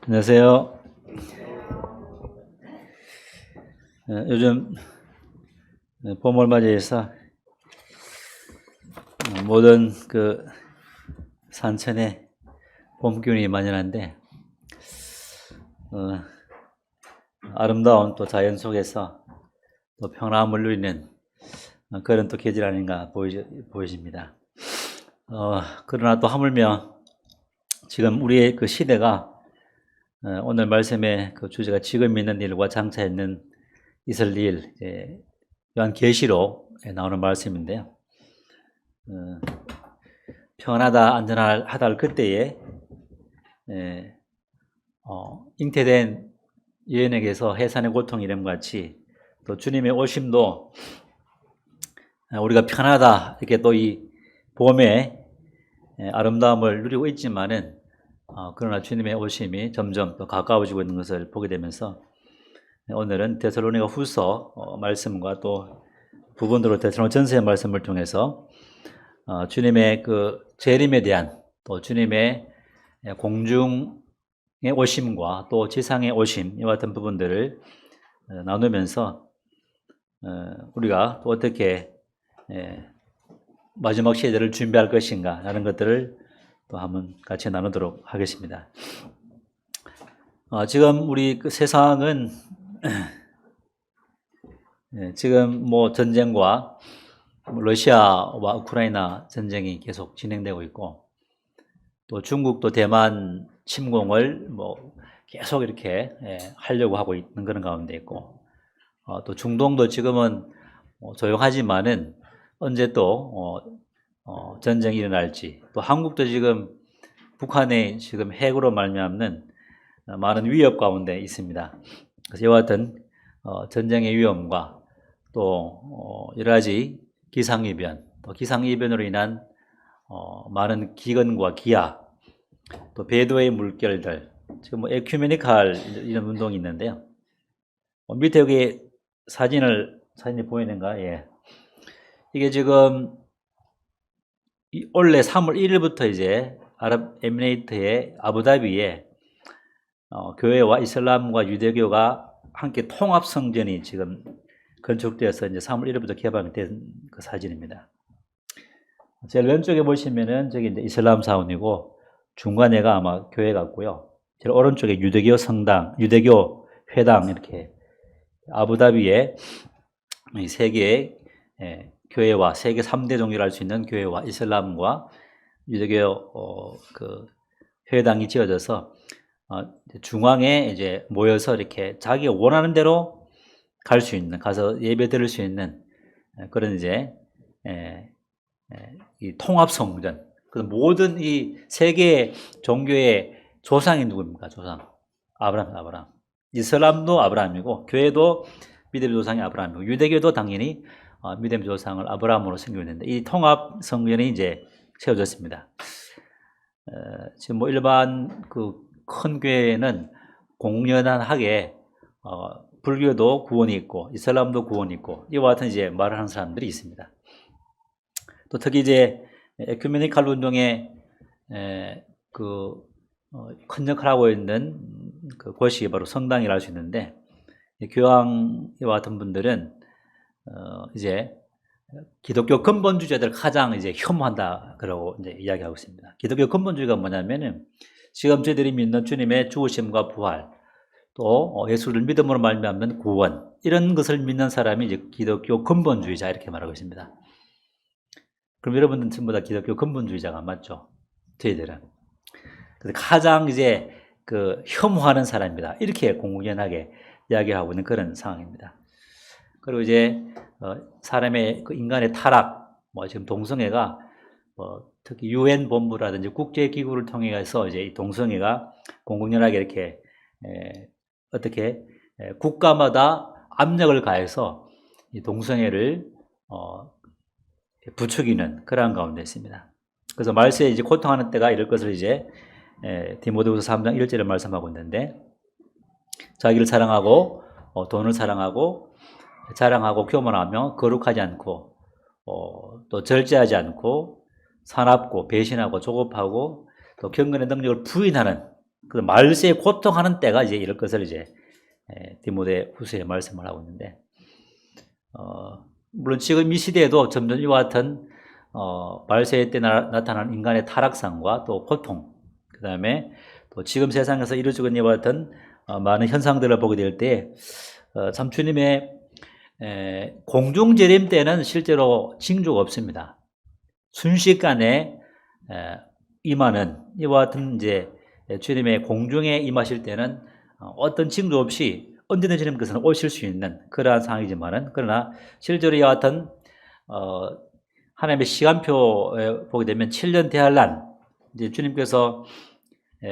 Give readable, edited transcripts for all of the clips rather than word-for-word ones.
안녕하세요. 요즘 봄을 맞이해서 모든 산천에 봄 기운이 만연한데 아름다운 또 자연 속에서 또 평화함을 누리는 그런 또 계절 아닌가 보이십니다. 그러나 또 하물며 지금 우리의 그 시대가 오늘 말씀의 그 주제가 지금 있는 일과 장차 있는 있을 일, 요한계시록에 나오는 말씀인데요. 평안하다, 안전하다 할 그때에 잉태된 여인에게서 해산의 고통 이름 같이 또 주님의 오심도 우리가 편하다 이렇게 또 이 봄의 아름다움을 누리고 있지만은 그러나 주님의 오심이 점점 더 가까워지고 있는 것을 보게 되면서 오늘은 데살로니가 후서 말씀과 또 부분으로 데살로니가 전서의 말씀을 통해서 주님의 그 재림에 대한 또 주님의 공중의 오심과 또 지상의 오심 이와 같은 부분들을 나누면서 우리가 또 어떻게 마지막 시대를 준비할 것인가 라는 것들을 또 한번 같이 나누도록 하겠습니다. 지금 우리 그 세상은 지금 뭐 전쟁과 러시아와 우크라이나 전쟁이 계속 진행되고 있고 또 중국도 대만 침공을 뭐 계속 이렇게 하려고 하고 있는 그런 가운데 있고 또 중동도 지금은 조용하지만은 언제 또 전쟁이 일어날지 또 한국도 지금 북한의 지금 핵으로 말미암는 많은 위협 가운데 있습니다. 그래서 이와 같은 전쟁의 위험과 또 여러 가지 기상이변, 또 기상이변으로 인한 많은 기근과 기아, 또 배도의 물결들, 지금 뭐 에큐메니칼 이런 운동이 있는데요. 밑에 여기 사진이 보이는가? 예. 이게 지금 올해 3월 1일부터 이제 아랍에미레이트의 아부다비에 교회와 이슬람과 유대교가 함께 통합 성전이 지금 건축되어서 이제 3월 1일부터 개방된 그 사진입니다. 제일 왼쪽에 보시면은 저기 이제 이슬람 사원이고 중간에가 아마 교회 같고요. 제일 오른쪽에 유대교 성당, 유대교 회당 이렇게 아부다비에 이 세 개의 교회와 세계 3대 종교를 할 수 있는 교회와 이슬람과 유대교 그 회당이 지어져서 중앙에 이제 모여서 이렇게 자기가 원하는 대로 갈 수 있는, 가서 예배 드릴 수 있는 그런 이제 이 통합 성전. 그 모든 이 세계 종교의 조상이 누구입니까? 조상. 아브라함. 이슬람도 아브라함이고 교회도 믿음의 조상이 아브라함이고 유대교도 당연히 믿음의 조상을 아브라함으로 섬기고 있는데 이 통합 성전이 이제 세워졌습니다. 지금 뭐 일반 그 큰 교회는 공연하게 불교도 구원이 있고 이슬람도 구원이 있고 이와 같은 이제 말을 하는 사람들이 있습니다. 또 특히 이제 에큐메니칼 운동에 큰 역할을 하고 있는 그 곳이 바로 성당이라 할 수 있는데 교황과 같은 분들은 이제 기독교 근본주의자들 가장 이제 혐오한다 그러고 이제 이야기하고 있습니다. 기독교 근본주의가 뭐냐면은 지금 저희들이 믿는 주님의 죽으심과 부활 또 예수를 믿음으로 말미암는 구원 이런 것을 믿는 사람이 이제 기독교 근본주의자 이렇게 말하고 있습니다. 그럼 여러분들은 전부 다 기독교 근본주의자가 맞죠? 저희들은. 가장 이제 그 혐오하는 사람이다. 이렇게 공공연하게 이야기하고 있는 그런 상황입니다. 그리고 이제 사람의 그 인간의 타락, 뭐 지금 동성애가 특히 유엔 본부라든지 국제 기구를 통해서 이제 이 동성애가 공공연하게 이렇게 어떻게 국가마다 압력을 가해서 이 동성애를 부추기는 그러한 가운데 있습니다. 그래서 말세에 이제 고통하는 때가 이럴 것을 이제 디모데후서 3장 1절에 말씀하고 있는데 자기를 사랑하고 돈을 사랑하고 자랑하고 교만하며 거룩하지 않고 또 절제하지 않고 사납고 배신하고 조급하고 또 경건의 능력을 부인하는 그 말세에 고통하는 때가 이제 이럴 것을 이제 디모데 후서에 말씀을 하고 있는데, 물론 지금 이 시대에도 점점 이와 같은 말세에 때 나타나는 인간의 타락상과 또 고통, 그 다음에 또 지금 세상에서 이루어지고 있는 이와 같은 많은 현상들을 보게 될 때, 참 주님의 공중재림 때는 실제로 징조가 없습니다. 순식간에 임하는 이와 같은 이제 주님의 공중에 임하실 때는 어떤 징조 없이 언제든지 주님께서는 오실 수 있는 그러한 상황이지만은, 그러나 실제로 이와 같은 하나님의 시간표에 보게 되면 7년 대환란, 이제 주님께서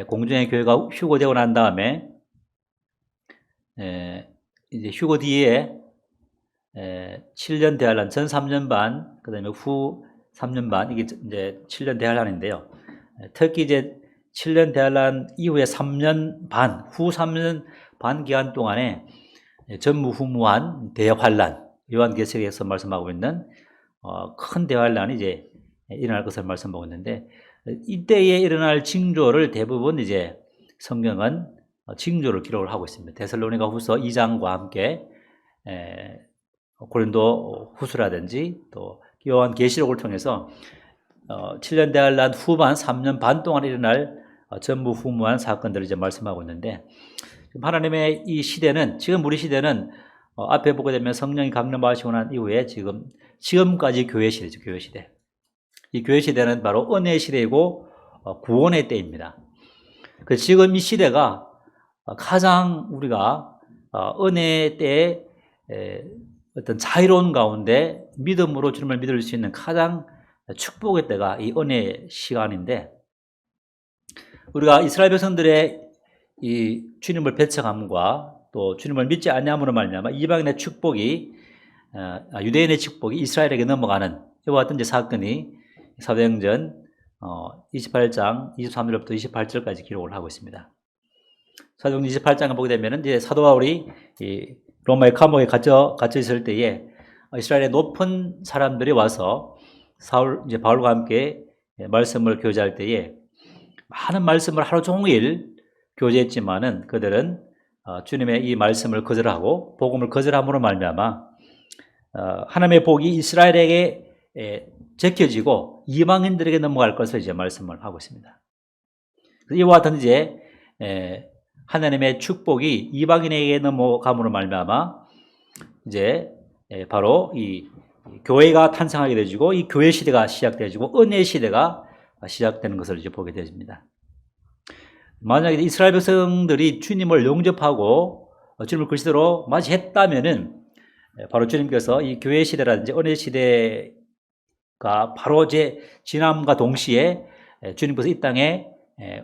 공중의 교회가 휴거되고 난 다음에 이제 휴거 뒤에 7년 대환란, 전 3년 반, 그 다음에 후 3년 반, 이게 이제 7년 대환란인데요. 특히 이제 7년 대환란 이후에 3년 반, 후 3년 반 기간 동안에 전무후무한 대환란, 요한계시록에서 말씀하고 있는 큰 대환란이 이제 일어날 것을 말씀하고 있는데, 이때에 일어날 징조를 대부분 이제 성경은 징조를 기록을 하고 있습니다. 데살로니가 후서 2장과 함께 고린도 후서라든지 또 요한계시록을 통해서 7년 대환란 후반 3년 반 동안 일어날 전무후무한 사건들을 이제 말씀하고 있는데, 하나님의 이 시대는, 지금 우리 시대는 앞에 보게 되면 성령이 강림하시고 난 이후에 지금까지 교회 시대죠. 교회 시대. 이 교회 시대는 바로 은혜의 시대이고 구원의 때입니다. 그래서 지금 이 시대가 가장 우리가 은혜의 때에 어떤 자유로운 가운데 믿음으로 주님을 믿을 수 있는 가장 축복의 때가 이 은혜의 시간인데, 우리가 이스라엘 백성들의 이 주님을 배척함과 또 주님을 믿지 않냐므로 말미암아 이방인의 축복이, 유대인의 축복이 이스라엘에게 넘어가는 이와 같은 이제 사건이 사도행전 28장 23절부터 28절까지 기록을 하고 있습니다. 사도행전 28장을 보게 되면 이제 사도 바울이 이 로마의 감옥에 갇혀 있을 때에 이스라엘의 높은 사람들이 와서 이제 바울과 함께 말씀을 교제할 때에 많은 말씀을 하루 종일 교제했지만은 그들은 주님의 이 말씀을 거절하고 복음을 거절함으로 말미암아 하나님의 복이 이스라엘에게 제껴지고 이방인들에게 넘어갈 것을 이제 말씀을 하고 있습니다. 이와 같은 이제 하나님의 축복이 이방인에게 넘어감으로 말미암아 이제 바로 이 교회가 탄생하게 되지고 이 교회 시대가 시작되지고 은혜 시대가 시작되는 것을 이제 보게 되십니다. 만약에 이스라엘 백성들이 주님을 영접하고 주님을 그리스도로 맞이했다면은 바로 주님께서 이 교회 시대라든지 은혜 시대가 바로 제 지남과 동시에 주님께서 이 땅에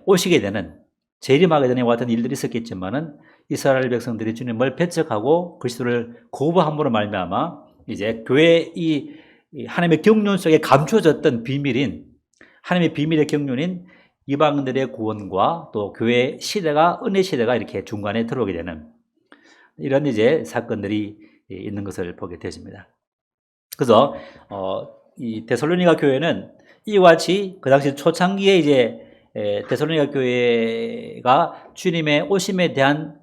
오시게 되는, 재림하게 되는 것 같은 일들이 있었겠지만은 이스라엘 백성들이 주님을 배척하고 그리스도를 거부함으로 말미암아 이제 교회 이 하나님의 경륜 속에 감춰졌던 비밀인, 하나님의 비밀의 경륜인 이방인들의 구원과 또 교회 시대가, 은혜 시대가 이렇게 중간에 들어오게 되는 이런 이제 사건들이 있는 것을 보게 되십니다. 그래서 이 데살로니가 교회는 이와 같이 그 당시 초창기에 이제 데살로니가 교회가 주님의 오심에 대한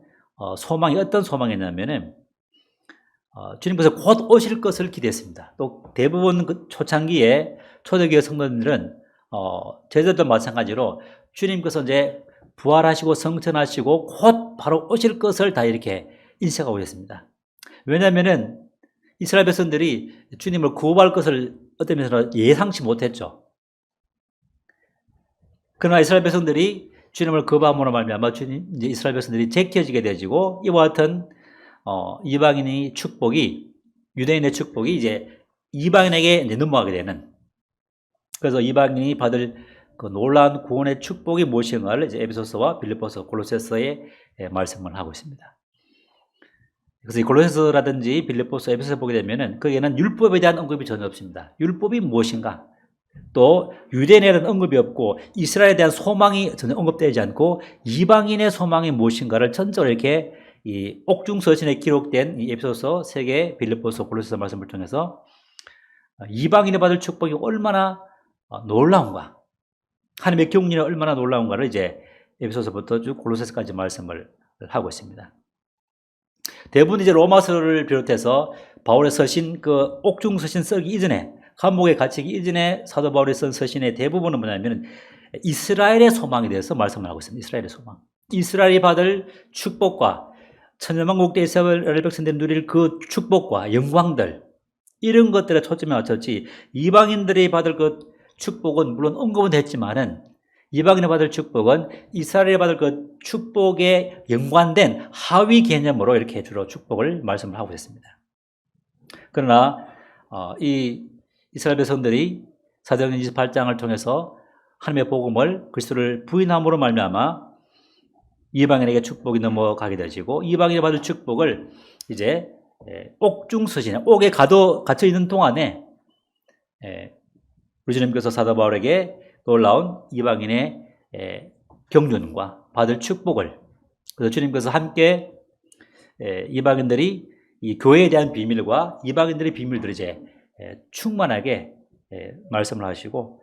소망이 어떤 소망이었냐면은 주님께서 곧 오실 것을 기대했습니다. 또 대부분 그 초창기에 초대교회 성도들은 제자들도 마찬가지로 주님께서 이제 부활하시고 성천하시고 곧 바로 오실 것을 다 이렇게 인식하고 있습니다. 왜냐하면은 이스라엘 백성들이 주님을 구원할 것을 어떤 면에서 예상치 못했죠. 그러나 이스라엘 백성들이 주님을 거부함으로 말미암아 이제 이스라엘 백성들이 제껴지게 되지고 이와 같은 이방인의 축복이, 유대인의 축복이 이제 이방인에게 이제 넘어가게 되는, 그래서 이방인이 받을 그 놀라운 구원의 축복이 무엇인가를 이제 에베소서와 빌립보서, 골로새서에 말씀을 하고 있습니다. 그래서 이 골로새서라든지 빌립보서, 에베소서 보게 되면은 거기에는 율법에 대한 언급이 전혀 없습니다. 율법이 무엇인가? 또 유대인에 대한 언급이 없고 이스라엘에 대한 소망이 전혀 언급되지 않고 이방인의 소망이 무엇인가를 전적으로 이렇게 이 옥중서신에 기록된 이 에베소서, 세계, 빌립보서, 골로새서 말씀을 통해서 이방인이 받을 축복이 얼마나 놀라운가, 하나님의 경륜이 얼마나 놀라운가를 이제 에베소서부터 쭉 골로새서까지 말씀을 하고 있습니다. 대부분 이제 로마서를 비롯해서 바울의 서신, 그 옥중 서신 쓰기 이전에, 감옥에 갇히기 이전에 사도 바울이 쓴 서신의 대부분은 뭐냐면 이스라엘의 소망에 대해서 말씀을 하고 있습니다. 이스라엘의 소망. 이스라엘이 받을 축복과 천년만국 때 이스라엘 백성들이 누릴 그 축복과 영광들, 이런 것들에 초점이 맞췄지, 이방인들이 받을 그 축복은 물론 언급은 됐지만은 이방인이 받을 축복은 이스라엘이 받을 그 축복에 연관된 하위 개념으로 이렇게 주로 축복을 말씀을 하고 있습니다. 그러나 이 이스라엘 백성들이 사도행전 28장을 통해서 하나님의 복음을, 그리스도를 부인함으로 말미암아 이방인에게 축복이 넘어가게 되지고, 이방인이 받을 축복을 이제 옥중서신에, 옥에 갇혀 있는 동안에 우리 주님께서 사도 바울에게 놀라운 이방인의 경륜과 받을 축복을, 그래서 주님께서 함께 이방인들이 이 교회에 대한 비밀과 이방인들의 비밀들을 이제 충만하게 말씀을 하시고,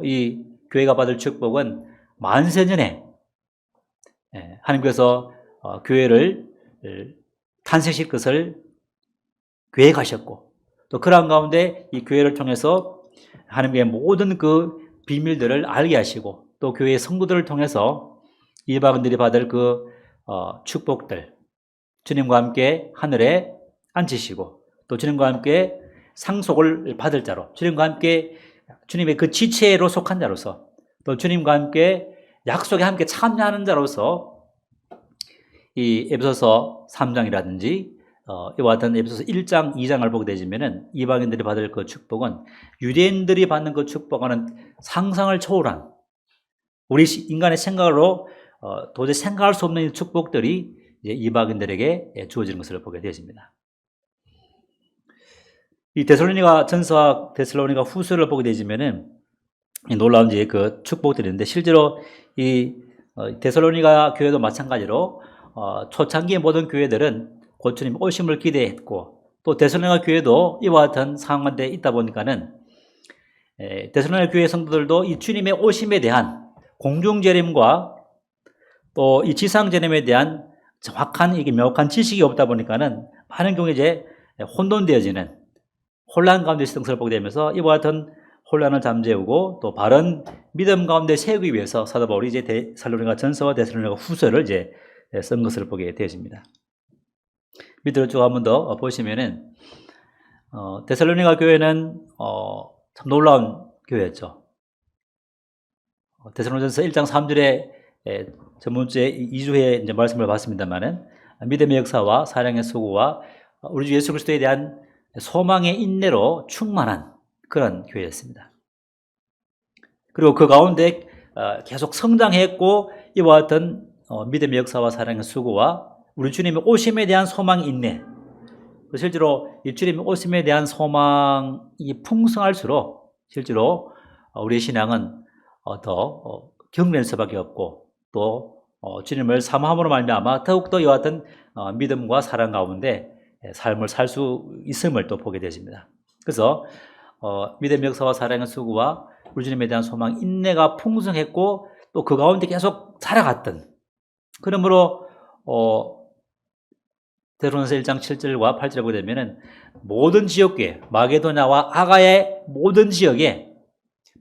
이 교회가 받을 축복은 만세전에 하나님께서 교회를 탄생시킬 것을 계획하셨고, 또 그러한 가운데 이 교회를 통해서 하나님의 모든 그 비밀들을 알게 하시고, 또 교회의 성도들을 통해서 이방인들이 받을 그 축복들, 주님과 함께 하늘에 앉히시고, 또 주님과 함께 상속을 받을 자로, 주님과 함께 주님의 그 지체로 속한 자로서, 또 주님과 함께 약속에 함께 참여하는 자로서 이 에베소서 3장이라든지 이와 같은 에베소서 1장, 2장을 보게 되시면은 이방인들이 받을 그 축복은 유대인들이 받는 그 축복과는 상상을 초월한, 우리 인간의 생각으로 도저히 생각할 수 없는 축복들이 이제 이방인들에게 주어지는 것을 보게 되십니다. 이 데살로니가 전서와 데살로니가 후서를 보게 되시면은 놀라운 이제 그 축복들이 있는데, 실제로 이 데살로니가 교회도 마찬가지로 초창기의 모든 교회들은 곧 주님 오심을 기대했고, 또 데살로니가 교회도 이와 같은 상황에 있다 보니까는 데살로니가 교회 성도들도 이 주님의 오심에 대한 공중재림과 또 이 지상재림에 대한 정확한, 이게 명확한 지식이 없다 보니까는 많은 경우에 이제 혼돈되어지는 혼란 가운데 있었던 것을 보게 되면서 이와 같은 혼란을 잠재우고 또 바른 믿음 가운데 세우기 위해서 사도 바울이 이제 데살로니가 전서와 데살로니가 후서를 이제 쓴 것을 보게 되어집니다. 밑으로 쭉 한번 더 보시면은 데살로니가 교회는 참 놀라운 교회였죠. 데살로니전서 1장 3절에 전번주에 2주에 이제 말씀을 봤습니다만은 믿음의 역사와 사랑의 수고와 우리 주 예수 그리스도에 대한 소망의 인내로 충만한 그런 교회였습니다. 그리고 그 가운데 계속 성장했고, 이와 같은 믿음의 역사와 사랑의 수고와 우리 주님의 오심에 대한 소망의 인내, 실제로 이 주님의 오심에 대한 소망이 풍성할수록 실제로 우리의 신앙은 더 경련할 수밖에 없고, 또 주님을 사모함으로 말미암아 더욱더 이와 같은 믿음과 사랑 가운데 삶을 살 수 있음을 또 보게 되십니다. 그래서 믿음의 역사와 사랑의 수고와 우리 주님에 대한 소망, 인내가 풍성했고, 또 그 가운데 계속 살아갔던, 그러므로 데살로니가서 1장 7절과 8절에 보게 되면은 모든 지역교회, 마게도냐와 아가야의 모든 지역에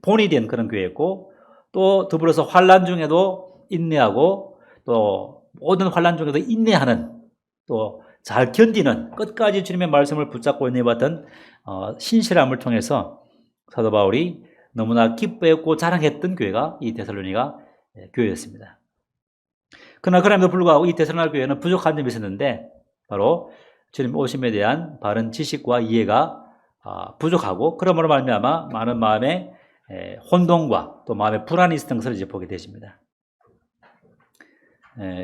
본이 된 그런 교회였고, 또 더불어서 환난 중에도 인내하고, 또 모든 환난 중에도 인내하는, 또 잘 견디는, 끝까지 주님의 말씀을 붙잡고 있는 것 같은 신실함을 통해서 사도 바울이 너무나 기뻐했고 자랑했던 교회가 이 데살로니가 교회였습니다. 그러나 그럼에도 불구하고 이 데살로니가 교회는 부족한 점이 있었는데, 바로 주님 오심에 대한 바른 지식과 이해가 부족하고, 그러므로 말미암아 많은 마음의 혼동과 또 마음의 불안이 있었던 것을 이제 보게 되십니다.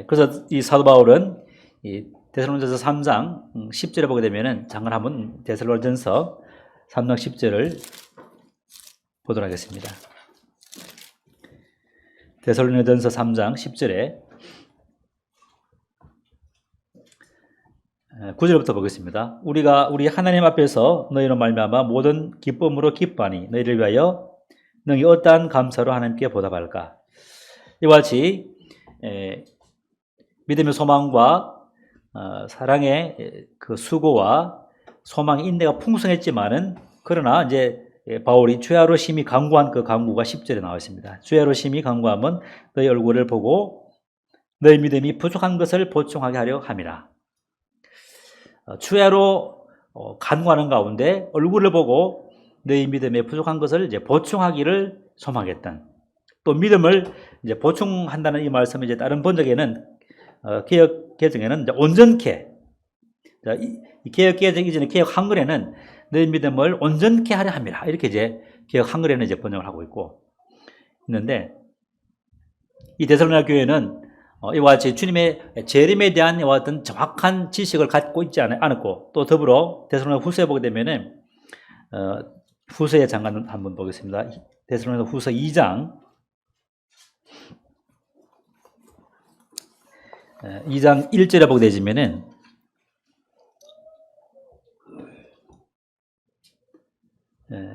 그래서 이 사도 바울은 이 데살로니가전서 3장 10절에 보게 되면은, 잠깐 한번 데살로니가전서 3장 10절을 보도록 하겠습니다. 데살로니가전서 3장 10절에 9절부터 보겠습니다. 우리 하나님 앞에서 너희로 말미암아 모든 기쁨으로 기뻐하니 너희를 위하여 능히 어떠한 감사로 하나님께 보답할까. 이와 같이 믿음의 소망과 사랑의 그 수고와 소망의 인내가 풍성했지만은 그러나 이제 바울이 주야로 심히 간구한 그 간구가 10절에 나와 있습니다. 주야로 심히 간구하면 너희 얼굴을 보고 너희 믿음이 부족한 것을 보충하게 하려 함이라. 주야로 간구하는 가운데 얼굴을 보고 너희 믿음에 부족한 것을 이제 보충하기를 소망했던, 또 믿음을 이제 보충한다는 이 말씀이 이제 다른 번역에는 개혁 개정에는 이제 온전케, 이 개혁 개정 이전에 개혁 한글에는 너희 믿음을 온전케 하려 함이라, 이렇게 이제 개혁 한글에는 이제 번역을 하고 있는데, 이 데살로니가 교회는 이와 같이 주님의 재림에 대한 이와 같은 정확한 지식을 갖고 있지 않았고, 또 더불어 데살로니가 후서에 보게 되면은 후서에 잠깐 한번 보겠습니다. 데살로니가 후서 2장 1절에 보게 되지면은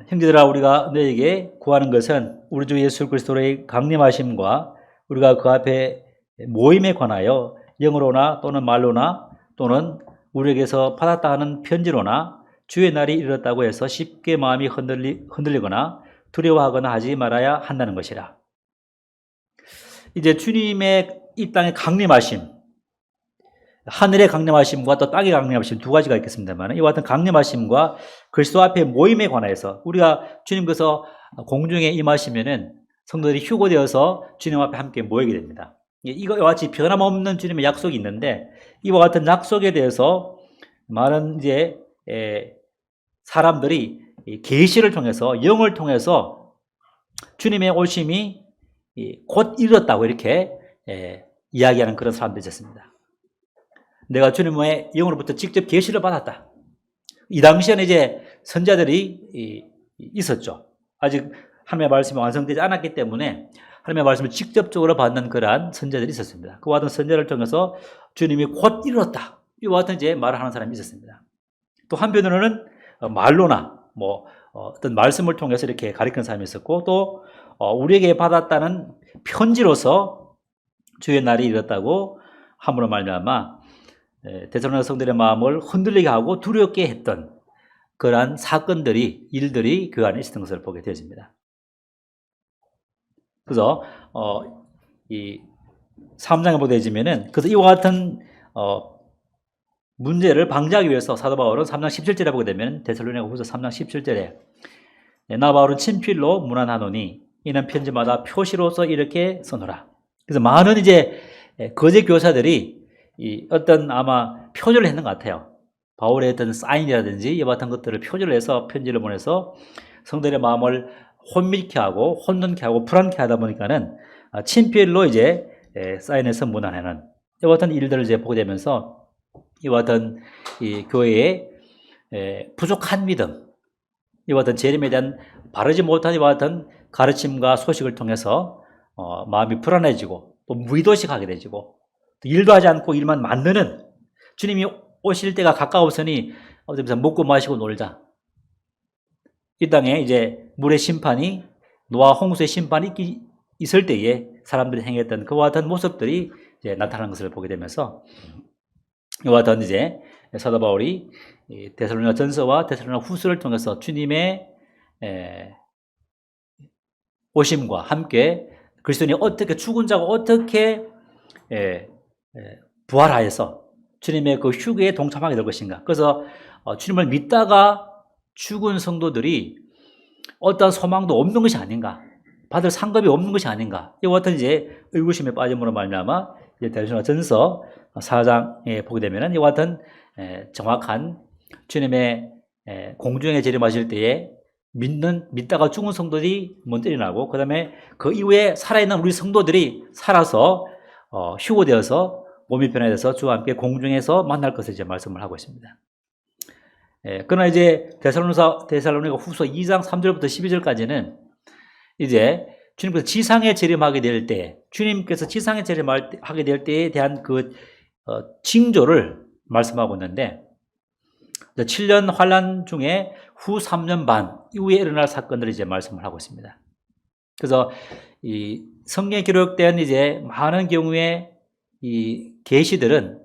형제들아, 우리가 너에게 구하는 것은 우리 주 예수 그리스도의 강림하심과 우리가 그 앞에 모임에 관하여 영으로나 또는 말로나 또는 우리에게서 받았다 하는 편지로나 주의 날이 이르렀다고 해서 쉽게 마음이 흔들리거나 두려워하거나 하지 말아야 한다는 것이라. 이제 주님의 이 땅에 강림하심, 하늘의 강림하심과 또 땅의 강림하심 두 가지가 있겠습니다만, 이와 같은 강림하심과 그리스도 앞에 모임에 관해서 우리가 주님께서 공중에 임하시면은 성도들이 휴고되어서 주님 앞에 함께 모이게 됩니다. 이거와 같이 변함없는 주님의 약속이 있는데, 이와 같은 약속에 대해서 많은 이제 사람들이 계시를 통해서, 영을 통해서 주님의 오심이 곧 이르렀다고 이렇게 이야기하는 그런 사람들이 있었습니다. 내가 주님의 영으로부터 직접 계시를 받았다. 이 당시에는 이제 선자들이 있었죠. 아직 하나님의 말씀이 완성되지 않았기 때문에 하나님의 말씀을 직접적으로 받는 그러한 선자들이 있었습니다. 그와 같은 선자를 통해서 주님이 곧 이르렀다, 이와 같은 이제 말을 하는 사람이 있었습니다. 또 한편으로는 말로나 어떤 말씀을 통해서 이렇게 가리키는 사람이 있었고, 또 우리에게 받았다는 편지로서 주의 날이 이르렀다고 함으로 말미암아 데살로니가 성도들의 마음을 흔들리게 하고 두렵게 했던 그러한 사건들이, 일들이 그 안에 있었던 것을 보게 되어집니다. 그래서 이 3장에 보게 되지면은, 그래서 이와 같은 문제를 방지하기 위해서 사도 바울은 3장 17절에 보게 되면, 데살로니가 후서 3장 17절에 나 바울은 친필로 문안하노니 이는 편지마다 표시로서 이렇게 써놓으라. 그래서 많은 이제 거짓 교사들이 어떤 아마 표절을 했는 것 같아요. 바울의 어떤 사인이라든지 이와 같은 것들을 표절을 해서 편지를 보내서 성도들의 마음을 혼미케 하고 혼돈케 하고 불안케 하다 보니까는 친필로 이제 사인해서 문안하는 이와 같은 일들을 이제 보게 되면서, 이와 같은 이 교회의 부족한 믿음, 이와 같은 재림에 대한 바르지 못한 이와 같은 가르침과 소식을 통해서 마음이 불안해지고 또 무의도식하게 되지고, 일도 하지 않고 일만 만드는, 주님이 오실 때가 가까웠으니 어디서 먹고 마시고 놀자, 이 땅에 이제 물의 심판이, 노아 홍수의 심판이 있을 때에 사람들이 행했던 그와 같은 모습들이 이제 나타나는 것을 보게 되면서, 이와 같은 이제 사도 바울이 데살로니가 전서와 데살로니가 후서를 통해서 주님의 오심과 함께 그리스도인이 어떻게, 죽은 자가 어떻게 부활하여서 주님의 그 휴게에 동참하게 될 것인가. 그래서 주님을 믿다가 죽은 성도들이 어떤 소망도 없는 것이 아닌가, 받을 상급이 없는 것이 아닌가, 이와 같은 이제 의구심에 빠짐으로 말미암아 이제 데살로니가 전서 4장에 보게 되면은 이와 같은 정확한 주님의 공중에 재림하실 때에 믿다가 죽은 성도들이 먼저 일어나고, 그 다음에 그 이후에 살아있는 우리 성도들이 살아서 휴고되어서 몸이 변화돼서 주와 함께 공중에서 만날 것을 이제 말씀을 하고 있습니다. 그러나 이제 데살로니가 후서 2장 3절부터 12절까지는 이제 주님께서 지상에 재림하게 될 때, 주님께서 지상에 재림하게 될 때에 대한 그 징조를 말씀하고 있는데, 7년 환란 중에 후 3년 반 이후에 일어날 사건들을 이제 말씀을 하고 있습니다. 그래서 이 성경에 기록된 이제 많은 경우에 이 계시들은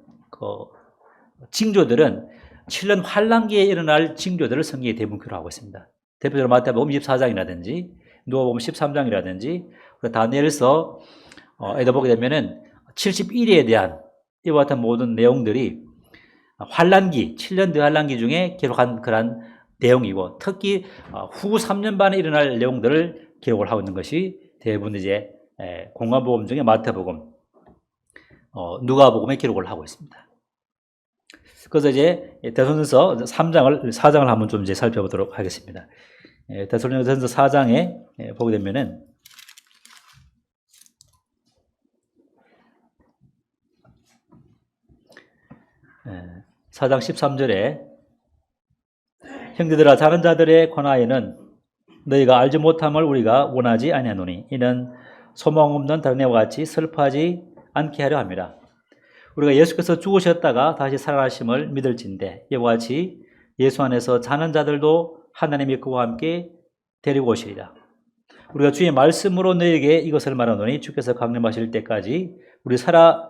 징조들은 7년 환란기에 일어날 징조들을 성경에 대부분 기록하고 있습니다. 대표적으로 마태복음 24장이라든지 누가복음 13장이라든지 다니엘서 에도 보게 되면은 71회에 대한 이와 같은 모든 내용들이 환란기, 7년 대환란기 중에 기록한 그런 내용이고, 특히 후 3년 반에 일어날 내용들을 기록을 하고 있는 것이 대부분 이제 공관복음 중에 마태복음, 누가복음에 기록을 하고 있습니다. 그래서 이제 데살로니가서 4장을 한번 좀 이제 살펴보도록 하겠습니다. 데살로니가서 4장에 보게 되면은 4장 13절에 형제들아 자는 자들에 관하여는 너희가 알지 못함을 우리가 원하지 아니하노니 이는 소망 없는 다른 애와 같이 슬퍼하지 않게 하려 합니다. 우리가 예수께서 죽으셨다가 다시 살아나심을 믿을진대 이와 같이 예수 안에서 자는 자들도 하나님이 그와 함께 데리고 오시리라. 우리가 주의 말씀으로 너희에게 이것을 말하노니 주께서 강림하실 때까지 우리 살아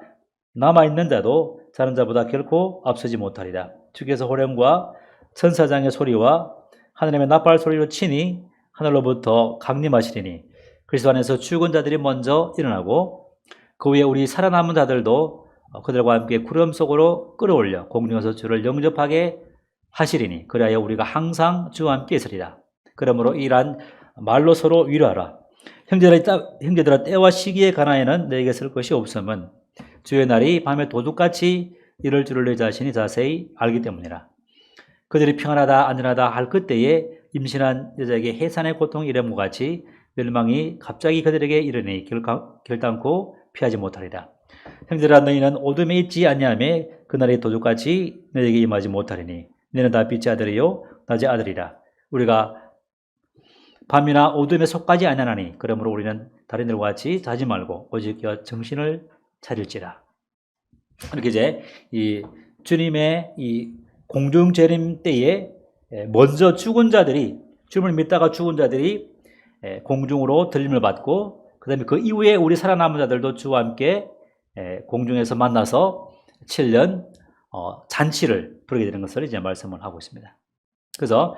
남아있는 자도 자는 자보다 결코 앞서지 못하리라. 주께서 호령과 천사장의 소리와 하나님의 나팔 소리로 치니 하늘로부터 강림하시리니 그리스도 안에서 죽은 자들이 먼저 일어나고 그 후에 우리 살아남은 자들도 그들과 함께 구름 속으로 끌어올려 공중에서 주를 영접하게 하시리니 그리하여 우리가 항상 주와 함께 있으리라. 그러므로 이러한 말로 서로 위로하라. 형제들아 때와 시기에 관하여는 너에게 쓸 것이 없음은 주의 날이 밤에 도둑같이 이럴 줄을 내 자신이 자세히 알기 때문이라. 그들이 평안하다 안전하다 할 그때에 임신한 여자에게 해산의 고통이 이름과 같이 멸망이 갑자기 그들에게 이르니 결단코 피하지 못하리라. 형제들아 너희는 어둠에 있지 아니하며 그날이 도둑같이 너희에게 임하지 못하리니 너희는 다 빛의 아들이요 낮의 아들이라. 우리가 밤이나 어둠에 속하지 아니하나니 그러므로 우리는 다른 일과 같이 자지 말고 오직 정신을 차릴지라. 이렇게 이제 이 주님의 이 공중 재림 때에 먼저 죽은 자들이 주님을 믿다가 죽은 자들이 공중으로 들림을 받고 그다음에 그 이후에 우리 살아남은 자들도 주와 함께 공중에서 만나서 7년 잔치를 부르게 되는 것을 이제 말씀을 하고 있습니다. 그래서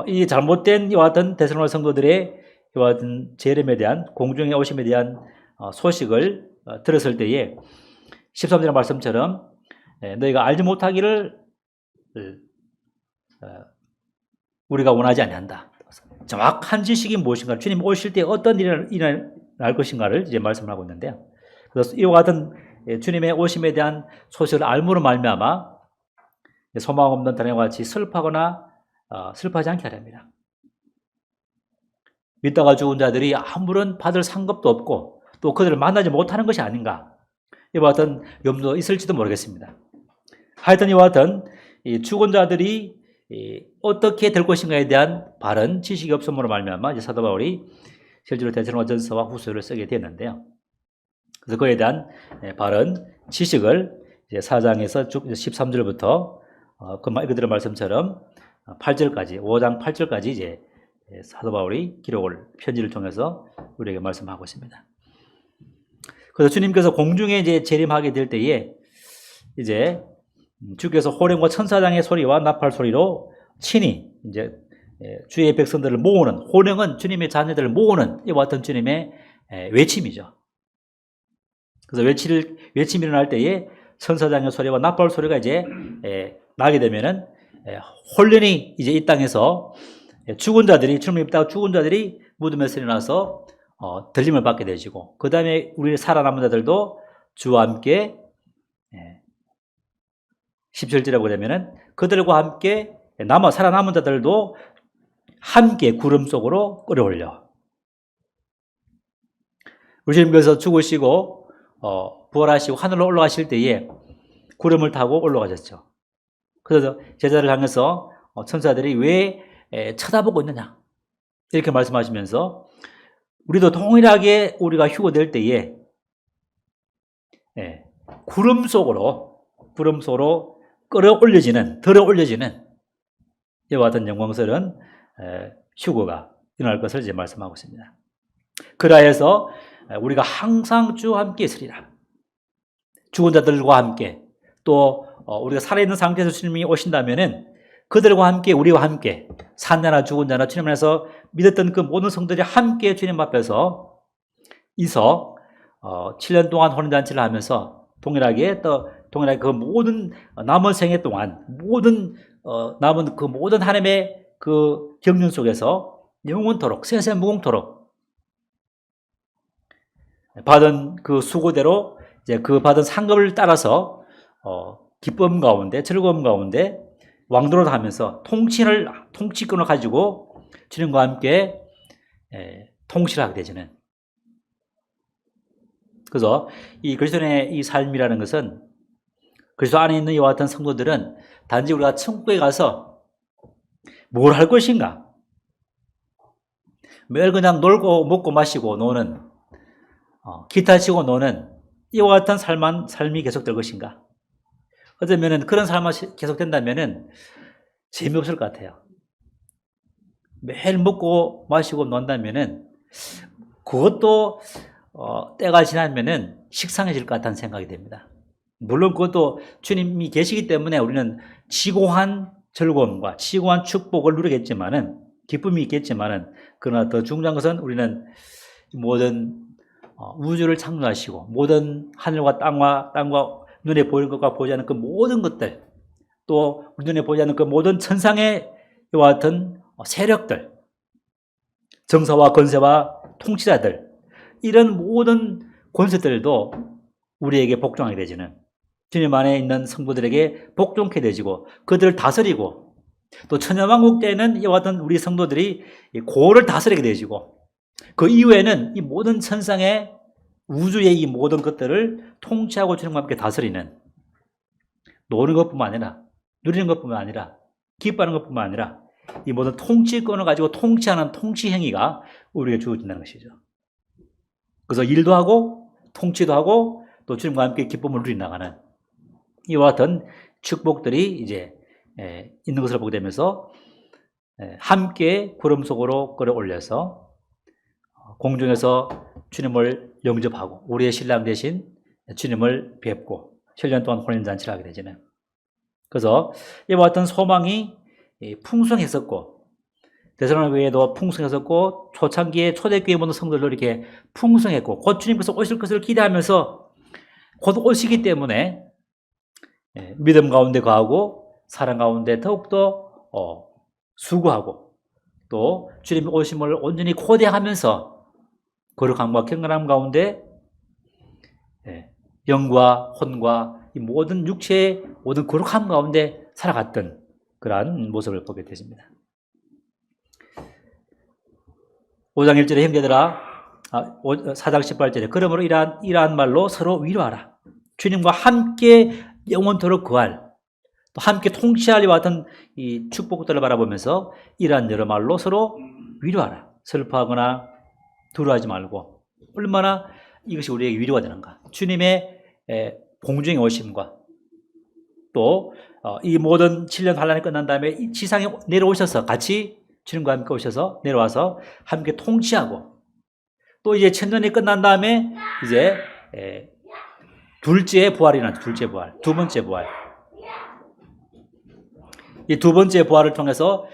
이 잘못된 이와 같은 데살로니가 성도들의 이와 같은 재림에 대한 공중의 오심에 대한 소식을 들었을 때에 13절 말씀처럼 너희가 알지 못하기를 우리가 원하지 아니한다. 정확한 지식이 무엇인가, 주님 오실 때 어떤 일이 일어날 것인가를 이제 말씀을 하고 있는데요. 그래서 이와 같은 주님의 오심에 대한 소식을 알므로 말미암아 소망 없는 다른 애와 같이 슬퍼하거나 슬퍼하지 않게 하렵니다. 믿다가 죽은 자들이 아무런 받을 상급도 없고 또 그들을 만나지 못하는 것이 아닌가, 이와 같은 염도 있을지도 모르겠습니다. 하여튼 이와 같은 죽은 자들이 어떻게 될 것인가에 대한 바른 지식이 없음으로 말미암아 이제 사도 바울이 실제로 데살로니가전서와 후서를 쓰게 되었는데요. 그래서 그에 대한 바른 지식을 이제 4장에서 쭉 13절부터 그들의 말씀처럼 8절까지 5장 8절까지 이제 사도 바울이 기록을 편지를 통해서 우리에게 말씀하고 있습니다. 그래서 주님께서 공중에 이제 재림하게 될 때에 이제 주께서 호령과 천사장의 소리와 나팔 소리로 친히 이제 주의 백성들을 모으는, 호령은 주님의 자녀들을 모으는 이와 같은 주님의 외침이죠. 그래서 외침이 일어날 때에 천사장의 소리와 나팔 소리가 이제 나게 되면은 혼련이 이제 이 땅에서 죽은 자들이, 주님을 믿다가 죽은 자들이 무덤에서 일어나서 들림을 받게 되시고, 그 다음에 우리 살아남은 자들도 주와 함께 17절에 보게 되면은 그들과 함께 살아남은 자들도 함께 구름 속으로 끌어올려. 우리 주님께서 죽으시고 부활하시고 하늘로 올라가실 때에 구름을 타고 올라가셨죠. 그래서 제자를 향해서 천사들이 왜 쳐다보고 있느냐 이렇게 말씀하시면서 우리도 동일하게 우리가 휴거될 때에 구름 속으로 들어 올려지는 이와 같은 영광스러운 휴거가 일어날 것을 이제 말씀하고 있습니다. 그라해서 우리가 항상 주와 함께 있으리라. 죽은 자들과 함께 또 우리가 살아있는 상태에서 주님이 오신다면은 그들과 함께 우리와 함께 산자나 죽은 자나 주님 안에서 믿었던 그 모든 성도들이 함께 주님 앞에서 있어 7년 동안 혼인잔치를 하면서 동일하게 그 모든 남은 생애 동안 남은 그 모든 하나님의 그 경륜 속에서 영원토록 세세무궁토록 받은 그 수고대로 이제 그 받은 상급을 따라서 기쁨 가운데 즐거움 가운데 왕도를 하면서 통치권을 가지고 주님과 함께 통치를 하게 되지는. 그래서 이 그리스도인의 이 삶이라는 것은 그리스도 안에 있는 이와 같은 성도들은 단지 우리가 천국에 가서 뭘 할 것인가? 매일 그냥 놀고 먹고 마시고 노는 기타 치고 노는 이와 같은 삶이 계속될 것인가? 어쩌면은 그런 삶이 계속된다면은 재미없을 것 같아요. 매일 먹고 마시고 논다면은 그것도 때가 지나면은 식상해질 것 같다는 생각이 됩니다. 물론 그것도 주님이 계시기 때문에 우리는 지고한 즐거움과 지고한 축복을 누리겠지만은 기쁨이 있겠지만은 그러나 더 중요한 것은 우리는 모든 우주를 창조하시고 모든 하늘과 땅과 눈에 보이는 것과 보이지 않는 그 모든 것들 또 우리 눈에 보이지 않는 그 모든 천상의 이와 같은 세력들 정사와 권세와 통치자들 이런 모든 권세들도 우리에게 복종하게 되지는 주님 안에 있는 성도들에게 복종케 되지고 그들을 다스리고 또 천년왕국 때에는 이와 같은 우리 성도들이 고를 다스리게 되지고 그 이후에는 이 모든 천상의 우주의 이 모든 것들을 통치하고 주님과 함께 다스리는 노는 것뿐만 아니라 누리는 것뿐만 아니라 기뻐하는 것뿐만 아니라 이 모든 통치권을 가지고 통치하는 통치 행위가 우리에게 주어진다는 것이죠. 그래서 일도 하고 통치도 하고 또 주님과 함께 기쁨을 누리 나가는 이와 같은 축복들이 이제 있는 것을 보게 되면서 함께 구름 속으로 끌어올려서 공중에서 주님을 영접하고 우리의 신랑 대신 주님을 뵙고 7년 동안 혼인잔치를 하게 되잖아요. 그래서 이와 같은 소망이 풍성했었고 데살로니가에도 풍성했었고 초창기에 초대교회 모든 성도들도 이렇게 풍성했고 곧 주님께서 오실 것을 기대하면서 곧 오시기 때문에 믿음 가운데 거하고 사랑 가운데 더욱더 수고하고 또 주님의 오심을 온전히 고대하면서 거룩함과 경건함 가운데 영과 혼과 이 모든 육체의 모든 거룩함 가운데 살아갔던 그러한 모습을 보게 되십니다. 5장 1절에 형제들아 4장 18절에 그러므로 이러한 말로 서로 위로하라. 주님과 함께 영원토록 거할 또 함께 통치할 이와 같은 이 축복들을 바라보면서 이러한 여러 말로 서로 위로하라. 슬퍼하거나 두려워하지 말고 얼마나 이것이 우리에게 위로가 되는가. 주님의 공중에 오심과 또 이 모든 7년 환란이 끝난 다음에 이 지상에 내려오셔서 같이 주님과 함께 오셔서 내려와서 함께 통치하고 또 이제 천년이 끝난 다음에 이제 둘째 부활이 일어나죠. 둘째 부활, 두 번째 부활. 이 두 번째 부활을 통해서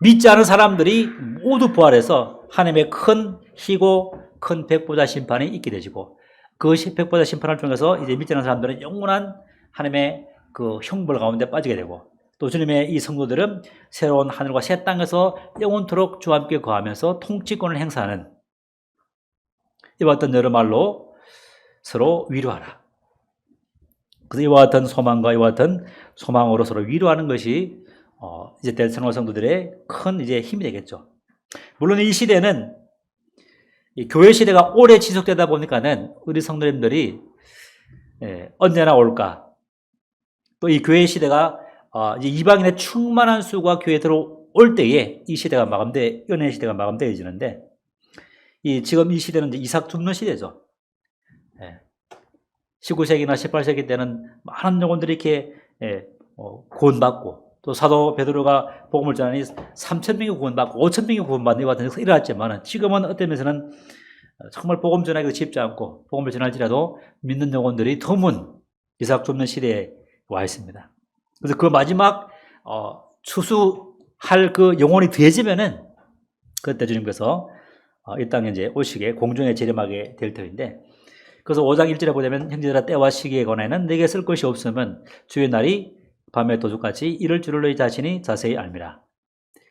믿지 않은 사람들이 모두 부활해서 하나님의 큰 희고 큰 백보자 심판이 있게 되지고 그 백보자 심판을 통해서 이제 믿지 않은 사람들은 영원한 하나님의 그 형벌 가운데 빠지게 되고 또 주님의 이 성도들은 새로운 하늘과 새 땅에서 영원토록 주와 함께 거하면서 통치권을 행사하는 이와 같은 여러 말로 서로 위로하라. 그래서 이와 같은 소망과 이와 같은 소망으로 서로 위로하는 것이 이제 대성화 성도들의 큰 이제 힘이 되겠죠. 물론 이 시대는 이 교회 시대가 오래 지속되다 보니까는 우리 성도님들이 언제나 올까? 또 이 교회 시대가 이제 이방인의 충만한 수가 교회에 들어올 때에 이 시대가 연애 시대가 마감되어지는데 지금 이 시대는 이제 이삭 죽는 시대죠. 19세기나 18세기 때는 많은 영혼들이 이렇게 구원받고 또 사도 베드로가 복음을 전하니 3,000명이 구원받고 5,000명이 구원받는 것 같은 일이 일어났지만 지금은 어떤 면에서는 정말 복음 전하기도 쉽지 않고 복음을 전할지라도 믿는 영혼들이 드문 이삭 좁는 시대에 와 있습니다. 그래서 그 마지막 추수할 그 영혼이 더해지면은 그때 주님께서 이 땅에 이제 오시게 공중에 재림하게 될 터인데, 그래서 5장 1절에 보면 형제들아 때와 시기에 관하여는 내게 쓸 것이 없으면 주의 날이 밤의 도둑같이 이를 줄을 너희 자신이 자세히 알미라.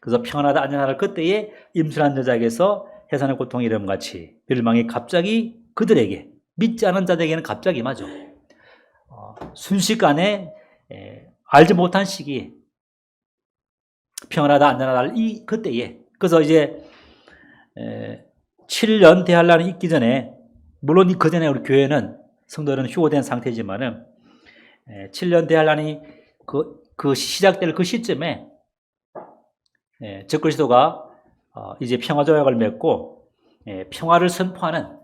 그래서 평안하다 안전하다 그때에 임순한 여자에게서 해산의 고통이 이름같이 멸망이 갑자기 그들에게, 믿지 않은 자들에게는 갑자기 임하죠. 순식간에 알지 못한 시기에 평안하다 안전하다 이 그때에, 그래서 이제 7년 대환란이 있기 전에, 물론 그 전에 우리 교회는 성도들은 휴고된 상태지만은 7년 대환란이 그 시작될 그 시점에 적그리스도가 이제 평화조약을 맺고 평화를 선포하는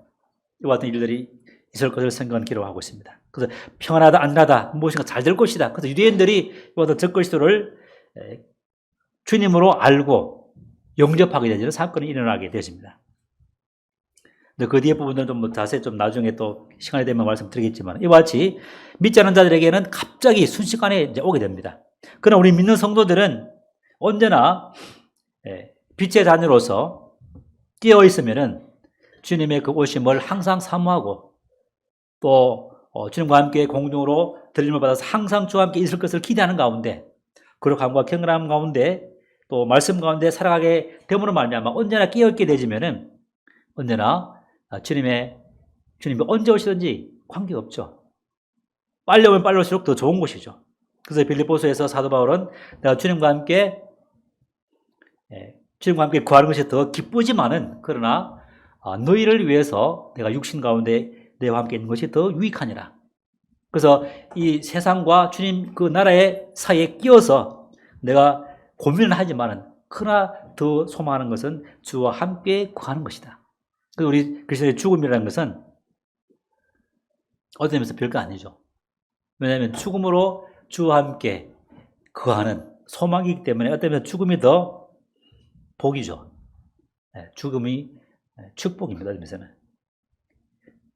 이와 같은 일들이 있을 것을 성경은 기록하고 있습니다. 그래서 평안하다 안전하다 무엇인가 잘 될 것이다. 그래서 유대인들이 이와 같은 적그리스도를 주님으로 알고 영접하게 되는 사건이 일어나게 되십니다. 근데 그 뒤에 부분들은 좀 자세히 좀 나중에 또 시간이 되면 말씀드리겠지만, 이와 같이 믿지 않는 자들에게는 갑자기 순식간에 이제 오게 됩니다. 그러나 우리 믿는 성도들은 언제나 빛의 자녀로서 깨어 있으면은 주님의 그 오심을 항상 사모하고, 또 주님과 함께 공중으로 들림을 받아서 항상 주와 함께 있을 것을 기대하는 가운데, 거룩함과 경건함 가운데 또 말씀 가운데 살아가게 됨으로 말미암아 언제나 깨어 있게 되지면은 언제나 주님이 언제 오시든지 관계없죠. 빨리 오면 빨리 올수록 더 좋은 곳이죠. 그래서 빌립보서에서 사도 바울은 내가 주님과 함께 구하는 것이 더 기쁘지만은, 그러나 너희를 위해서 내가 육신 가운데 너희와 함께 있는 것이 더 유익하니라. 그래서 이 세상과 주님 그 나라의 사이에 끼어서 내가 고민을 하지만은, 그러나 더 소망하는 것은 주와 함께 구하는 것이다. 그래서 우리 그리스도의 죽음이라는 것은 어떤 면에서 별거 아니죠. 왜냐하면 죽음으로 주와 함께 거하는 소망이기 때문에 어떤 면에서 죽음이 더 복이죠. 죽음이 축복입니다. 어떤 면에서는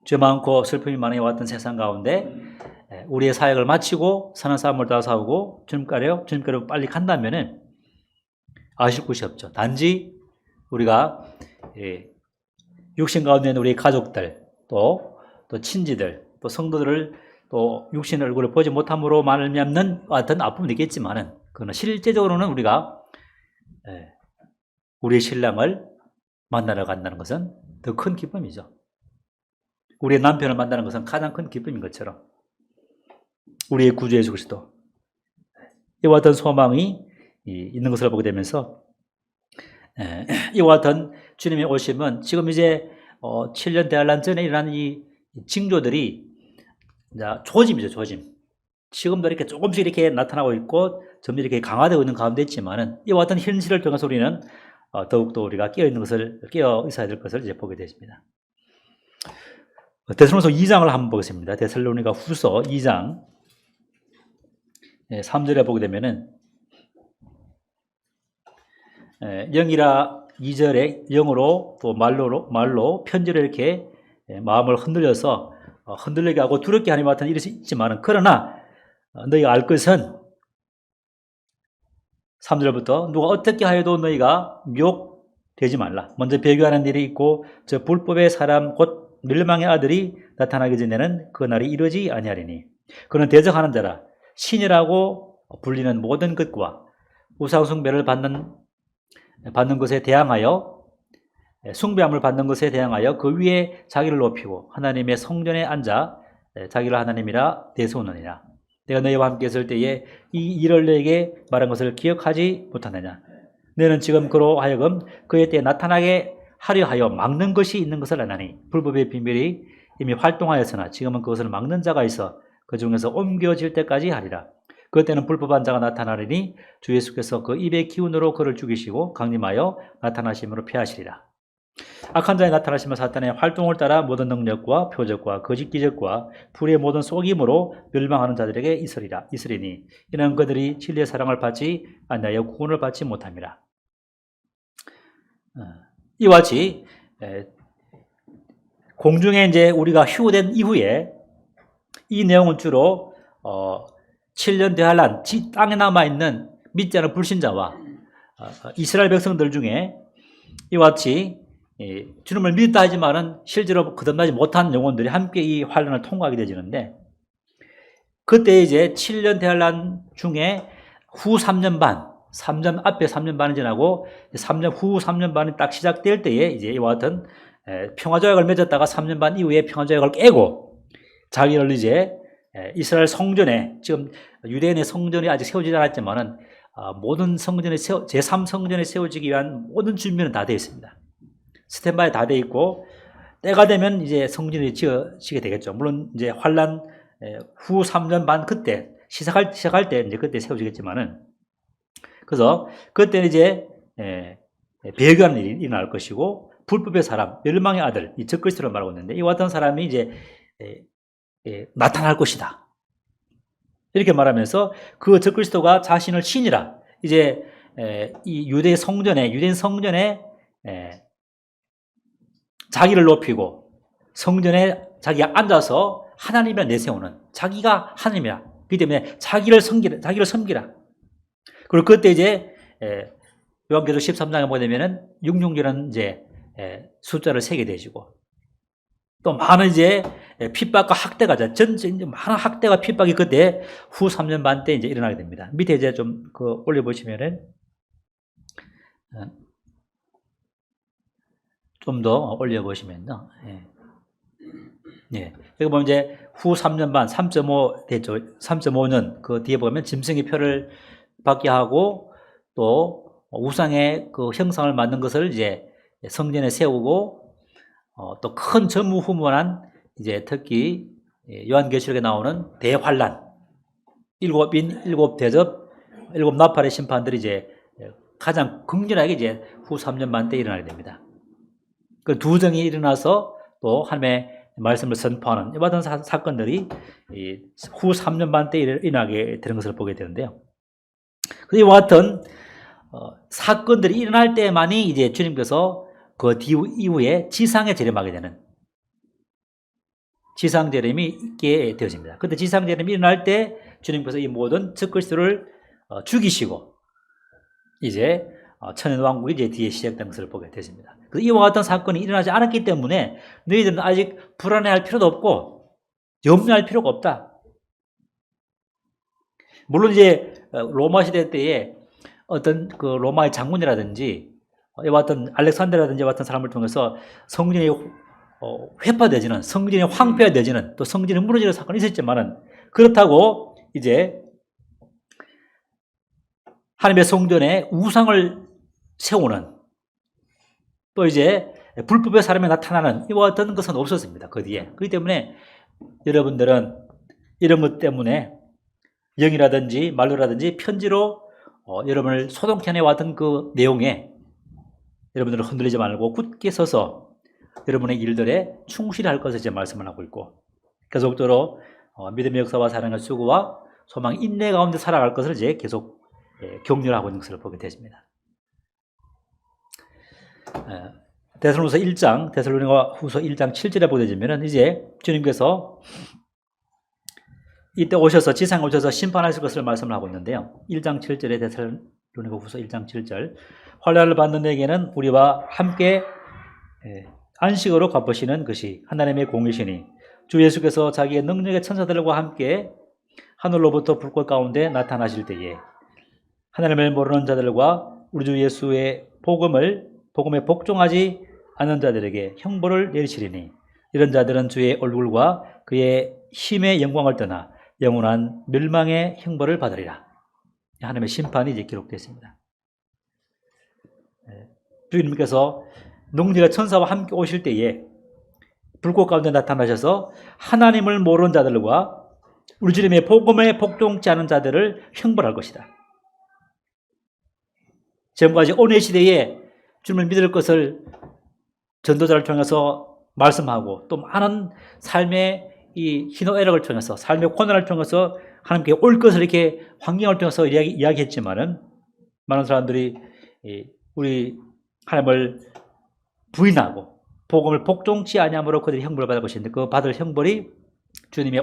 죄 많고 슬픔이 많이 왔던 세상 가운데 우리의 사역을 마치고 사는 삶을 다 싸우고 주님께로 빨리 간다면은 아실 곳이 없죠. 단지 우리가 육신 가운데 있는 우리 가족들, 또 친지들, 또 성도들을 또 육신 얼굴을 보지 못함으로 말미암는 어떤 아픔은 있겠지만은, 그러나 실제적으로는 우리가 우리의 신랑을 만나러 간다는 것은 더 큰 기쁨이죠. 우리의 남편을 만나는 것은 가장 큰 기쁨인 것처럼 우리의 구주 예수 그리스도, 이와 같은 소망이 있는 것을 보게 되면서 이와 같은 주님의 오심은 지금 이제 7년 대환란 전에 일어난 이 징조들이 조짐이죠, 조짐. 지금도 이렇게 조금씩 이렇게 나타나고 있고 점점 이렇게 강화되고 있는 가운데 있지만은, 이와 같은 현실을 통해서 우리는 더욱더 우리가 깨어 있어야 될 것을 이제 보게 되십니다. 데살로니가서 2장을 한번 보겠습니다. 데살로니가 후서 2장 3절에 보게 되면은, 영이라 2절에 영으로 또 말로 편지로 이렇게 마음을 흔들리게 하고 두렵게 하는 같은 일이 있지만, 그러나 너희가 알 것은 3절부터 누가 어떻게 하여도 너희가 미혹되지 말라. 먼저 배교하는 일이 있고 저 불법의 사람 곧 멸망의 아들이 나타나기 전에는 그 날이 이르지 아니하리니, 그는 대적하는 자라 신이라고 불리는 모든 것과 우상 숭배를 받는 것에 대항하여, 숭배함을 받는 것에 대항하여 그 위에 자기를 높이고 하나님의 성전에 앉아 자기를 하나님이라 대세우느니라. 내가 너희와 함께 있을 때에 이 일을 너에게 말한 것을 기억하지 못하느냐. 너는 지금 그로 하여금 그의 때에 나타나게 하려 하여 막는 것이 있는 것을 아나니, 불법의 비밀이 이미 활동하였으나 지금은 그것을 막는 자가 있어 그 중에서 옮겨질 때까지 하리라. 그때는 불법한 자가 나타나리니 주 예수께서 그 입의 기운으로 그를 죽이시고 강림하여 나타나심으로 패하시리라. 악한 자의 나타나시면 사탄의 활동을 따라 모든 능력과 표적과 거짓 기적과 불의 모든 속임으로 멸망하는 자들에게 있으리니 이는 그들이 진리의 사랑을 받지 아니하여 구원을 받지 못함이라. 이와 같이 공중에 이제 우리가 휴거된 이후에 이 내용은 주로 7년 대환란 땅에 남아있는 믿지 않은 불신자와 이스라엘 백성들 중에 이와 같이 주님을 믿었다 하지만은 실제로 거듭나지 못한 영혼들이 함께 이 환란을 통과하게 되지는데, 그때 이제 7년 대환란 중에 후 3년 반, 3년 앞에 3년 반이 지나고 3년 후 3년 반이 딱 시작될 때에 이제 이와 같은 평화조약을 맺었다가 3년 반 이후에 평화조약을 깨고 자기를 이제 이스라엘 성전에, 지금 유대인의 성전이 아직 세워지지 않았지만은 모든 성전에 제3성전에 세워지기 위한 모든 준비는 다 되어 있습니다. 스탠바이 다 되어 있고, 때가 되면 이제 성전이 지어지게 되겠죠. 물론 이제 환란 후 3년 반 그때 시작할 때 이제 그때 세워지겠지만은, 그래서 그때는 이제 배교하는 일이 일어날 것이고, 불법의 사람, 멸망의 아들, 이 적그리스도를 말하고 있는데, 이와 같은 사람이 이제 나타날 것이다. 이렇게 말하면서 그 적그리스도가 자신을 신이라, 이제 이 유대인 성전에 자기를 높이고 성전에 자기가 앉아서 하나님을 내세우는, 자기가 하나님이라, 그렇기 때문에 자기를 섬기라. 그리고 그때 이제 요한계시록 13장에 보게 되면은 육육이라는 이제 숫자를 세게 되시고, 또 많은 이제 핍박과 학대가, 전체 많은 학대와 핍박이 그때 후 3년 반 때 이제 일어나게 됩니다. 밑에 이제 좀 올려보시면은 좀 더 올려보시면요. 예. 여기 보면 이제 후 3년 반, 3.5 됐죠. 3.5년 그 뒤에 보면 짐승의 표를 받게 하고, 또 우상의 그 형상을 만든 것을 이제 성전에 세우고, 또 큰 전무후무한 이제 특히 요한계시록에 나오는 대환란, 일곱 대접, 일곱 나팔의 심판들이 이제 가장 극렬하게 이제 후 3년 반 때 일어나게 됩니다. 그 두 정이 일어나서 또 하나님의 말씀을 선포하는 이와 같은 사건들이 후 3년 반 때 일어나게 되는 것을 보게 되는데요. 이와 같은 사건들이 일어날 때만이 이제 주님께서 그 이후에 지상에 재림하게 되는, 지상 재림이 있게 되어집니다. 그때 지상 재림이 일어날 때 주님께서 이 모든 적그리스도를 죽이시고 이제 천년 왕국이 이제 뒤에 시작된 것을 보게 되십니다. 이와 같은 사건이 일어나지 않았기 때문에 너희들은 아직 불안해할 필요도 없고 염려할 필요가 없다. 물론 이제 로마 시대 때에 어떤 그 로마의 장군이라든지 이와 같은 알렉산더라든지 이와 같은 사람을 통해서 성전이 회파되지는, 성전이 황폐화되지는, 또 성전이 무너지는 사건이 있었지만은, 그렇다고 이제 하나님의 성전에 우상을 세우는, 또 이제 불법의 사람이 나타나는 이와 같은 것은 없었습니다. 그 뒤에. 그렇기 때문에 여러분들은 이런 것 때문에 영이라든지 말로라든지 편지로 여러분을 소동케 해왔던 그 내용에 여러분들은 흔들리지 말고 굳게 서서 여러분의 일들에 충실히 할 것을 제 말씀을 하고 있고, 계속적으로 믿음의 역사와 사랑의 수고와 소망, 인내 가운데 살아갈 것을 이제 계속 격려하고 있는 것을 보게 되십니다. 데살로니가서 1장, 데살로니가 후서 1장 7절에 보게 되면은 이제 주님께서 이때 오셔서 지상에 오셔서 심판하실 것을 말씀을 하고 있는데요. 1장 7절에 데살로니가 후서 1장 7절, 환난을 받는 내게는 우리와 함께 안식으로 갚으시는 것이 하나님의 공이시니 주 예수께서 자기의 능력의 천사들과 함께 하늘로부터 불꽃 가운데 나타나실 때에 하나님을 모르는 자들과 우리 주 예수의 복음에 복종하지 않는 자들에게 형벌을 내리시리니 이런 자들은 주의 얼굴과 그의 힘의 영광을 떠나 영원한 멸망의 형벌을 받으리라. 하나님의 심판이 이제 기록되어 있습니다. 주님께서 능력의 천사와 함께 오실 때에 불꽃 가운데 나타나셔서 하나님을 모르는 자들과 우리 주님의 복음에 복종치 않은 자들을 형벌할 것이다. 지금까지 오늘 시대에 주님을 믿을 것을 전도자를 통해서 말씀하고, 또 많은 삶의 이 희노애락을 통해서, 삶의 고난을 통해서 하나님께 올 것을 이렇게 환경을 통해서 이야기했지만은, 많은 사람들이 우리 하나님을 부인하고 복음을 복종치 아니함으로 그들이 형벌을 받을 것인데 그 받을 형벌이 주님의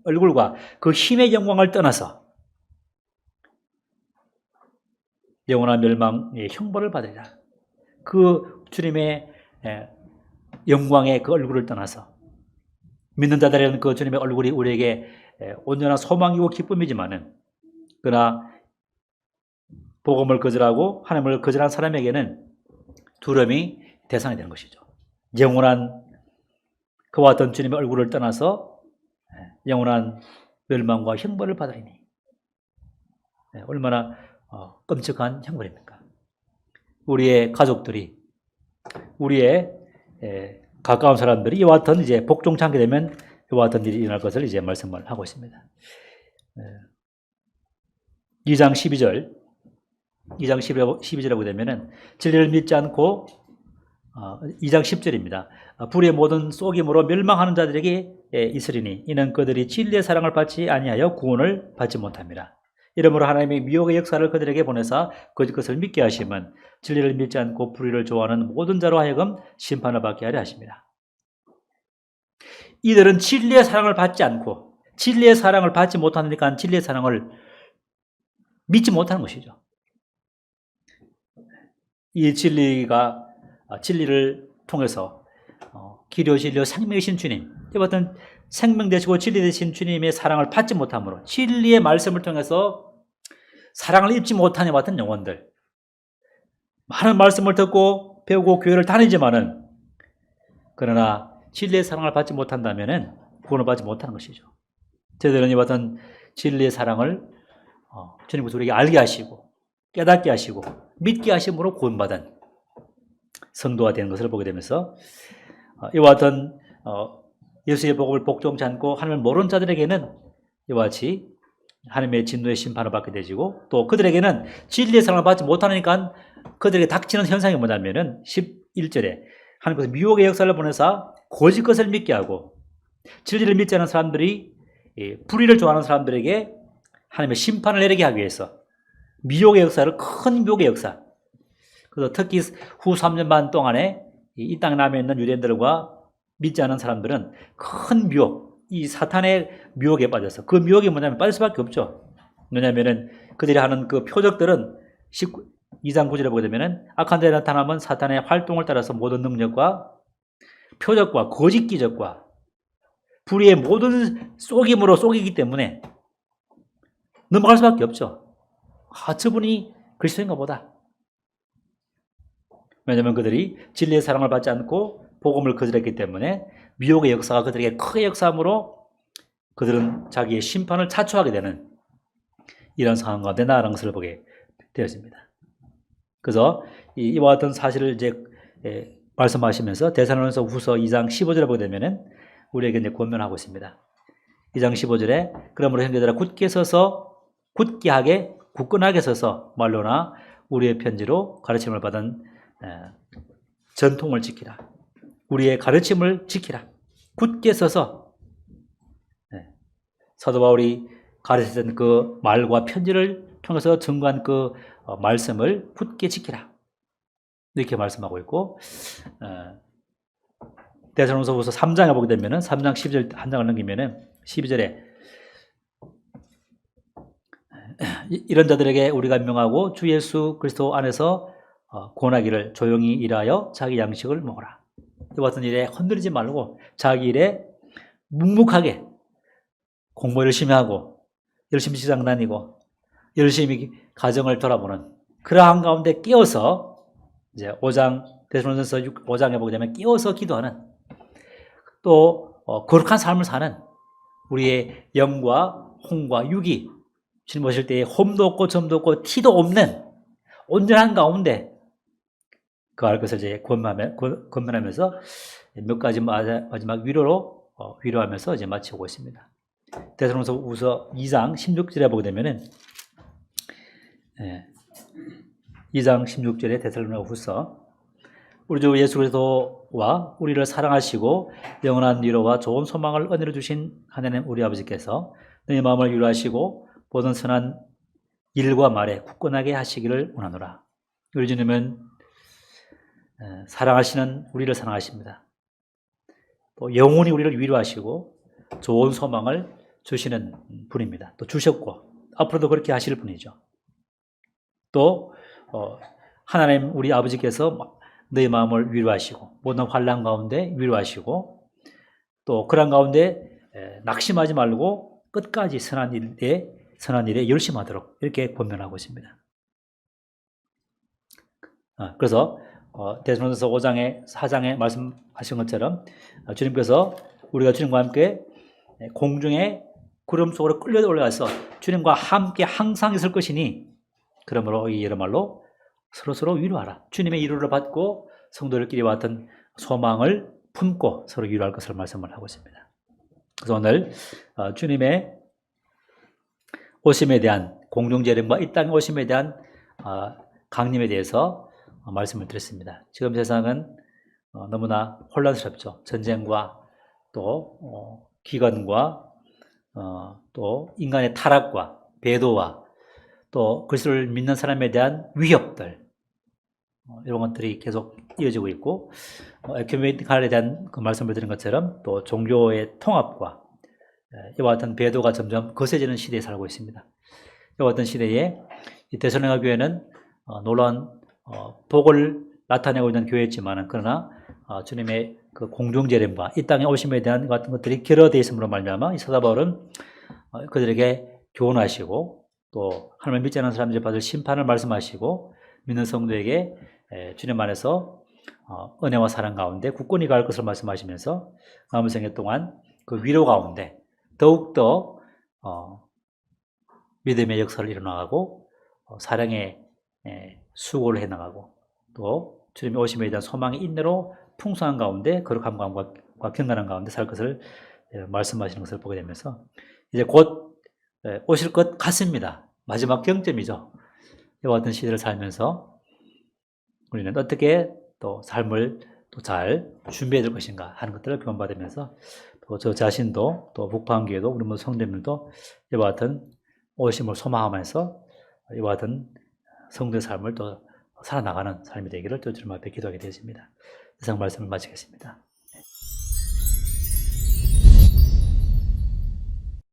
얼굴과 그 힘의 영광을 떠나서 영원한 멸망의 형벌을 받으리라. 그 주님의 영광의 그 얼굴을 떠나서 믿는 자들에게는 그 주님의 얼굴이 우리에게 온전한 소망이고 기쁨이지만은 그러나 복음을 거절하고 하나님을 거절한 사람에게는 두려움이 대상이 되는 것이죠. 영원한 그와 같은 주님의 얼굴을 떠나서 영원한 멸망과 형벌을 받으리니 얼마나 끔찍한 형벌입니까? 우리의 가족들이 우리의 가까운 사람들이 이와 같은 이제 복종치 않게 되면 이와 같은 일이 일어날 것을 이제 말씀을 하고 있습니다. 2장 12절에 보게 되면은 진리를 믿지 않고 2장 10절입니다. 불의 모든 속임으로 멸망하는 자들에게 있으리니 이는 그들이 진리의 사랑을 받지 아니하여 구원을 받지 못합니다. 이러므로 하나님의 미혹의 역사를 그들에게 보내사 거짓 것을 믿게 하시면 진리를 믿지 않고 불의를 좋아하는 모든 자로 하여금 심판을 받게 하려 하십니다. 이들은 진리의 사랑을 받지 않고 진리의 사랑을 받지 못하니까 진리의 사랑을 믿지 못하는 것이죠. 이 진리를 통해서 길이요 진리요 생명이신 주님, 이와 같은 생명 되시고 진리 되신 주님의 사랑을 받지 못함으로 진리의 말씀을 통해서 사랑을 입지 못한 이와 같은 영혼들, 많은 말씀을 듣고 배우고 교회를 다니지만은 그러나 진리의 사랑을 받지 못한다면은 구원을 받지 못하는 것이죠. 저희들은 이와 같은 진리의 사랑을 주님께서 우리에게 알게 하시고 깨닫게 하시고 믿게 하심으로 구원받은 성도가 되는 것을 보게 되면서 이와 같은 예수의 복음을 복종치 않고 하나님을 모르는 자들에게는 이와 같이 하나님의 진노의 심판을 받게 되지고 또 그들에게는 진리의 사랑을 받지 못하니까 그들에게 닥치는 현상이 뭐냐면은 11절에 하나님께서 미혹의 역사를 보내사 거짓 것을 믿게 하고 진리를 믿지 않는 사람들이 불의를 좋아하는 사람들에게 하나님의 심판을 내리게 하기 위해서 미혹의 역사를 큰 미혹의 역사, 그래서 특히 후 3년 반 동안에 이 땅에 남아있는 유대인들과 믿지 않은 사람들은 큰 미혹, 이 사탄의 미혹에 빠져서 그 미혹이 뭐냐면 빠질 수밖에 없죠. 왜냐하면 그들이 하는 그 표적들은 2장 9절에 보게 되면 악한 자에 나타나면 사탄의 활동을 따라서 모든 능력과 표적과 거짓 기적과 불의의 모든 속임으로 속이기 때문에 넘어갈 수밖에 없죠. 저분이 그리스도인가 보다. 왜냐하면 그들이 진리의 사랑을 받지 않고 복음을 거절했기 때문에 미혹의 역사가 그들에게 크게 역사함으로 그들은 자기의 심판을 자초하게 되는 이런 상황 가운데 나아가는 것을 보게 되었습니다. 그래서 이와 같은 사실을 이제 말씀하시면서 데살로니가서 후서 2장 15절에 보게 되면은 우리에게 이제 권면하고 있습니다. 2장 15절에 그러므로 형제들아 굳건하게 서서 말로나 우리의 편지로 가르침을 받은 전통을 지키라. 우리의 가르침을 지키라. 굳게 서서 사도 바울이 가르쳤던 그 말과 편지를 통해서 증거한 그 말씀을 굳게 지키라. 이렇게 말씀하고 있고 데살로니가서 3장에 보게 되면은 3장 12절 한 장을 넘기면은 12절에 이런 자들에게 우리가 명하고 주 예수 그리스도 안에서 권하기를 조용히 일하여 자기 양식을 먹어라. 이와 같은 일에 흔들리지 말고 자기 일에 묵묵하게 공부 열심히 하고 열심히 시장 다니고 열심히 가정을 돌아보는 그러한 가운데 끼어서 이제 5장 데살로니가서 5장에 보게 되면 끼어서 기도하는 또 거룩한 삶을 사는 우리의 영과 혼과 육이 주님 오실 때에 홈도 없고 점도 없고 티도 없는 온전한 가운데 그할 것을 이제 권면하면서 몇 가지 마지막 위로하면서 이제 마치고 있습니다. 데살로니가서 2장 16절에 보게 되면은 2장 16절에 데살로니가후서 우리 주 예수 그리스도와 우리를 사랑하시고 영원한 위로와 좋은 소망을 은혜로 주신 하나님 우리 아버지께서 너희 마음을 위로하시고 모든 선한 일과 말에 굳건하게 하시기를 원하노라. 우리 주님은 사랑하시는 우리를 사랑하십니다. 또 영원히 우리를 위로하시고 좋은 소망을 주시는 분입니다. 또 주셨고 앞으로도 그렇게 하실 분이죠. 또 하나님 우리 아버지께서 너희 마음을 위로하시고 모든 환난 가운데 위로하시고 또 그런 가운데 낙심하지 말고 끝까지 선한 일에 열심하도록 이렇게 권면하고 있습니다. 그래서 데살로니가서 5장에 4장에 말씀하신 것처럼 주님께서 우리가 주님과 함께 공중에 구름 속으로 끌려 올라가서 주님과 함께 항상 있을 것이니 그러므로 이 여러 말로 서로 위로하라. 주님의 위로를 받고 성도들끼리 왔던 소망을 품고 서로 위로할 것을 말씀을 하고 있습니다. 그래서 오늘 주님의 오심에 대한 공중재림과 이 땅의 오심에 대한 강림에 대해서 말씀을 드렸습니다. 지금 세상은 너무나 혼란스럽죠. 전쟁과 또 기근과 또 인간의 타락과 배도와 또 그리스도를 믿는 사람에 대한 위협들 이런 것들이 계속 이어지고 있고 에큐메니칼에 대한 그 말씀을 드린 것처럼 또 종교의 통합과 이와 같은 배도가 점점 거세지는 시대에 살고 있습니다. 이와 같은 시대에 이 데살로니가 교회는 놀라운 복을 나타내고 있는 교회였지만 그러나 주님의 그 공중재림과 이 땅에 오심에 대한 같은 것들이 결여되어 있음으로 말미암아 이 사도 바울은 그들에게 교훈하시고 또 하나님을 믿지 않는 사람들이 받을 심판을 말씀하시고 믿는 성도에게 주님 안에서 은혜와 사랑 가운데 굳건히 갈 것을 말씀하시면서 남은 생애 동안 그 위로 가운데 더욱더 믿음의 역사를 이뤄나가고 사랑의 수고를 해나가고 또 주님의 오심에 대한 소망의 인내로 풍성한 가운데 거룩함과 경건한 가운데 살 것을 말씀하시는 것을 보게 되면서 이제 곧 오실 것 같습니다. 마지막 경점이죠. 이와 같은 시대를 살면서 우리는 어떻게 또 삶을 또 잘 준비해야 될 것인가 하는 것들을 교훈받으면서 또 저 자신도 또 북방교회도 우리 모든 성도님들도 이와 같은 오심을 소망하면서 이와 같은 성도의 삶을 또 살아나가는 삶이 되기를 또 주님 앞에 기도하게 되었습니다. 이상 말씀을 마치겠습니다.